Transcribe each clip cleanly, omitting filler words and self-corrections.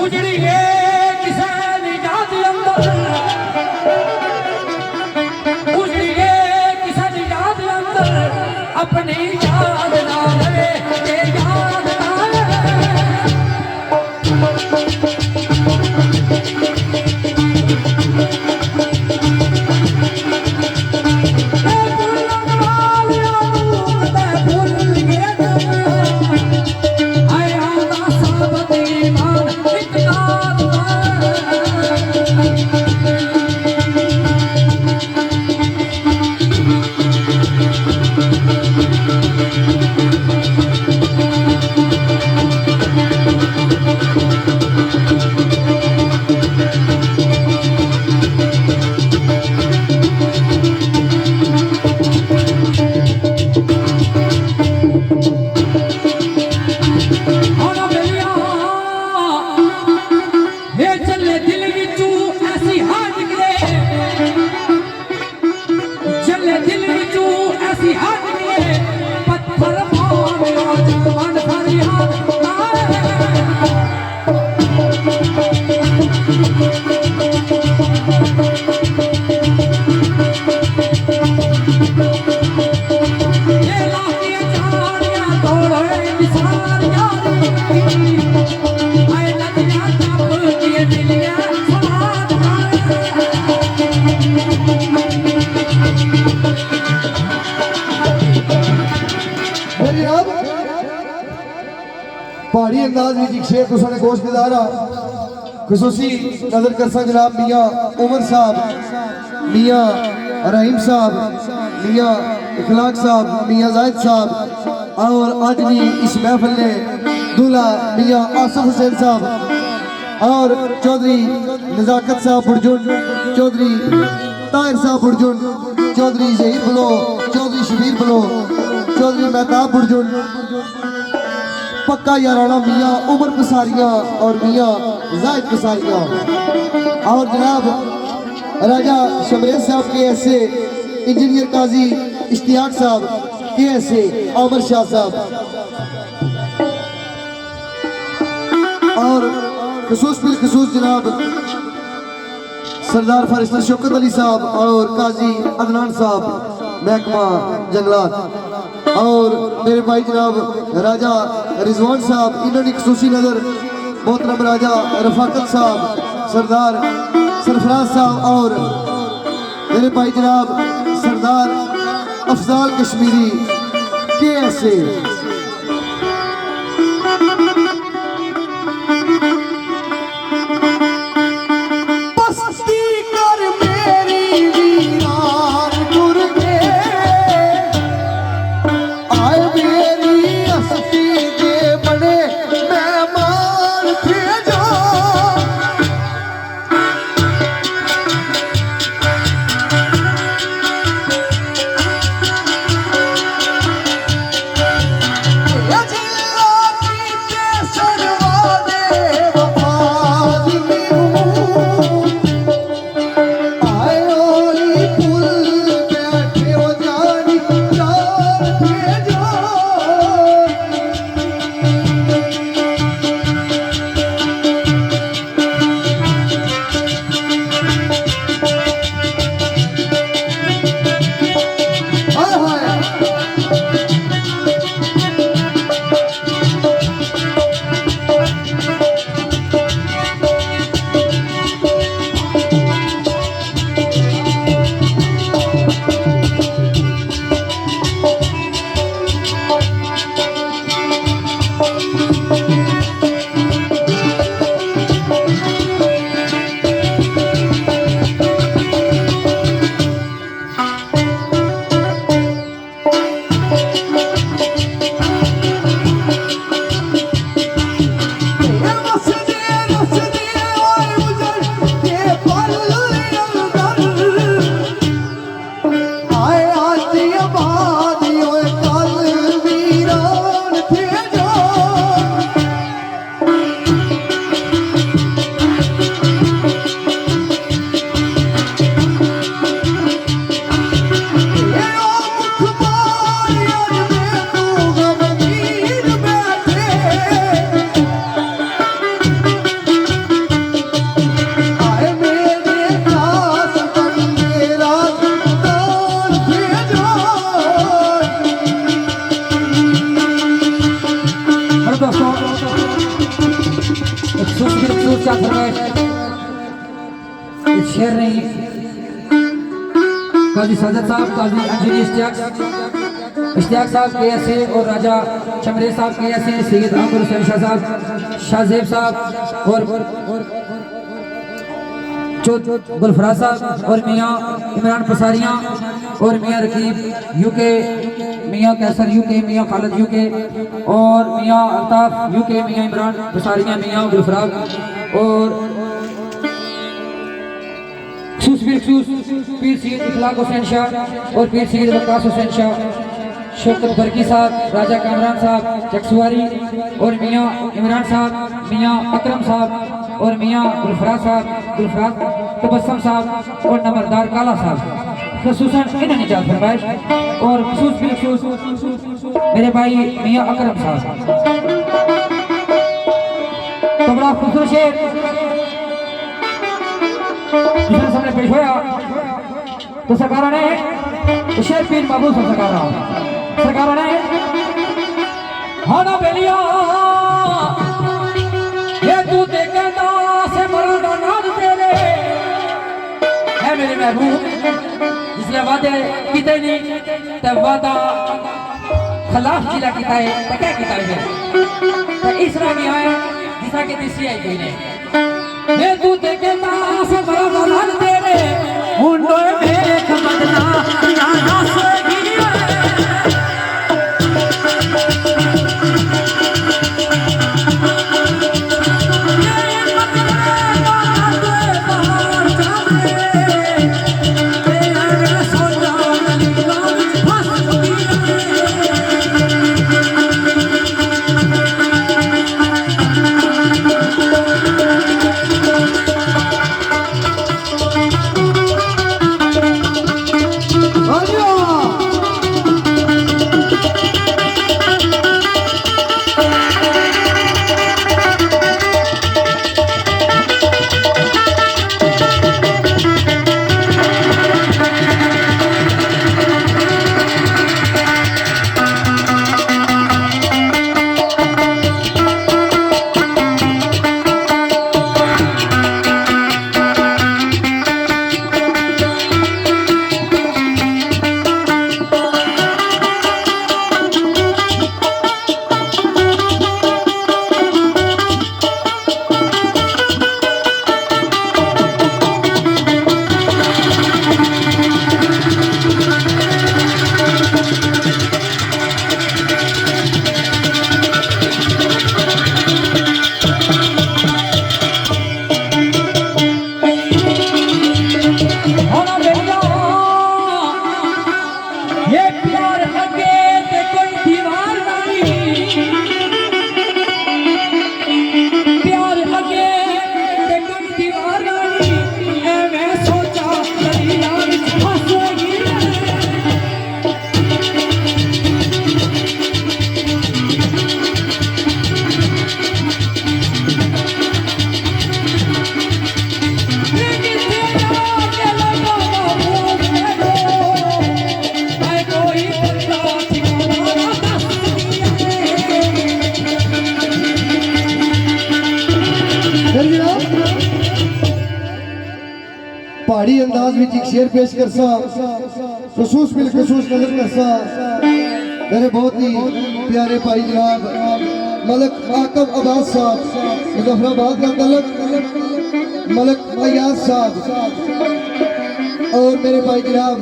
उजड़ी है किसान याद अंदर, उजड़ी है किसान याद अंदर, अपनी याद ना रहे ये याद ना पहाड़ी अंदाज में एक शेर तुसाने गोश गुजारा खसूसी नजर करसा जनाब मियाँ उमर साहब, मियाँ रहीम साहब, मियाँ इखलाक साहब, मियाँ जाहिद साहब और आज भी इस महफिल ने दूल्हा मियाँ आसिफ हुसैन साहब और चौधरी नजाकत साहब बुरजुन, चौधरी ताहिर साहब बुरजुन, चौधरी जहीर बलो, चौधरी शबीर बलो, चौधरी मेहताब बुरजुन, पक्का याराना मियाँ उमर पसारिया और मियाँ जाहिद पसारिया और जनाब राजा शमरेज साहब के ऐसे इंजीनियर काजी इश्तियाक साहब के ऐसे आमर शाह साहब और खसूस बिल खसूस जनाब सरदार फरिश्ता शौकत अली साहब और काजी अदनान साहब महकमा जंगलात और मेरे भाई जनाब राजा रिजवान साहब, इन्होंने खसूसी नजर मोहतरम राजा रफाकत साहब, सरदार सरफराज साहब और मेरे भाई जनाब सरदार अफजाल कश्मीरी के ऐसे खूबसूरत सा फरमाइश इस शेर नहीं काजी सादत साहब, काजी अंजलि इश्तियाक साहब के ऐसे और राजा चमरे साहब के ऐसे, सैयद आमिर हुसैन शाह साहब, शाहजेब साहब और गुलफराज साहब और मियाँ इमरान पसारियाँ और मियाँ रकीब यूके, मियाँ कैसर यूके, मियाँ खालिद यूके और मियाँ अल्ताफ यूके, मियाँ इमरान पसारियाँ, मियाँ गुलफराज और पीर सैयद इखलाक हुसैन शाह और पीर सैयद वक्कास हुसैन शाह, शौकत बरकी साहब, राजा कामरान साहब चकसवारी और मियाँ इमरान साहब, मियाँ अकरम साहब और मियाँ गुलफराज तबस्सम साहब और नंबरदार काला साहब, खसूसन इन्होंने जात फरमाइश और खसूस मेरे भाई मियाँ अकरम साहब। तो बड़ा खूबसूरत शेर जिसने सामने पेश होया तो सरकारों ने शेर पीर महबूब सरकारों ने हाना बेलिया ये तू देखे ना से मरना नाद तेरे है मेरे महबूब, जिसने वादे किते नहीं तब वादा खिलाफ जिला किता है तो क्या किता है तो इस तरह में आए जिसा के दिसी आई कोई नहीं ये तू देखे ना से मरना नाद तेरे हुंडो देख मदना ना से पहाड़ी अंदाज में एक शेर पेश कर सा खसूस बिल खसूस नजर कर सा मेरे बहुत ही प्यारे भाई जनाब मलक आकब अब्बास साहब मुजफ्फराबाद का तलक मलक अयाज साहब और मेरे भाई जनाब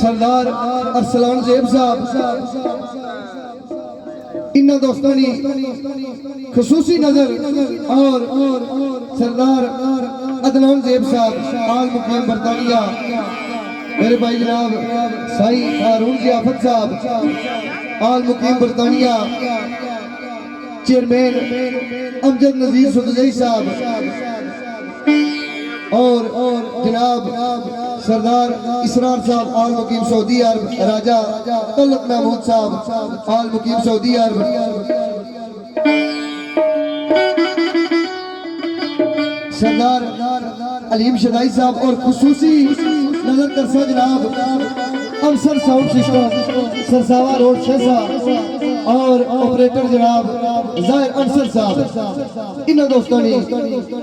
सरदार अरसलान जेब साहब, इन दोस्तों ने खसूसी नजर और सरदार अदनान जेब साहब आल मुकीम बरतानिया, मेरे भाई जनाब साई हारून जियाफत साहब आल मुकीम बरतानिया, चेयरमैन अमजद नजीर सुदजई साहब और जनाब सरदार इसरार साहब आल मुकीम सऊदी अरब, राजा तलक महमूद साहब आल मुकीम सऊदी अरब, सरदार अलीम शदाई साहब और खुसूसी नजर करसा जनाब अफसर साउंड सिस्टम सरसावा रोड शेसा और ऑपरेटर जनाब ਜ਼ਾਹਿਰ ਅਨਸਰ ਸਾਹਿਬ ਇਹਨਾਂ ਦੋਸਤਾਂ ਨੇ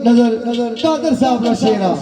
ਨਜ਼ਰ ਕਾਦਰ ਸਾਹਿਬ ਦਾ ਸ਼ੇਰਾ